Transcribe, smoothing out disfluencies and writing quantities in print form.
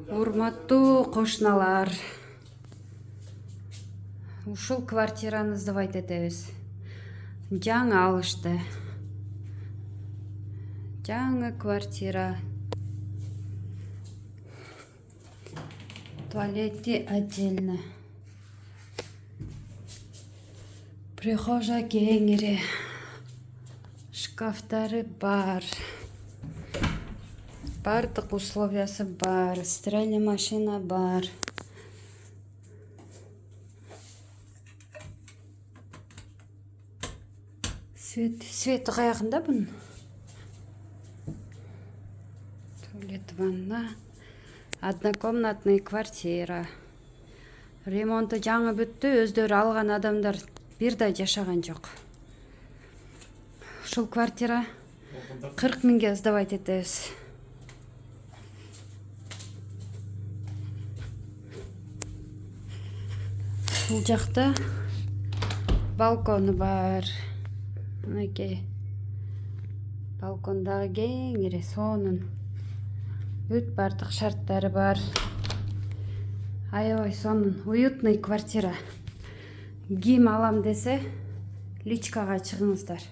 Урматтуу кошуналар, ушул квартираны сдавать этебиз. Жаңы алышты. Жаңы квартира. Туалети отдельно. Прихожа кеңири. Шкафтары бар. Бардык условиясы бар. Стиральный машина бар. Свети каягында бунун? Туалет, ванна. Однокомнатный квартира. Ремонту жаңы бүттү, өздөрү алган адамдар бир да жашаган жок. Ушул квартира 40 миңге сдавать этебиз. Бул жакта балкону бар. Мынакей. Балкондагы кеңири, сонун. Бүт бардык шарттары бар. Аябай сонун, уютный квартира. Ким алам десе, личкага чыгыңыздар.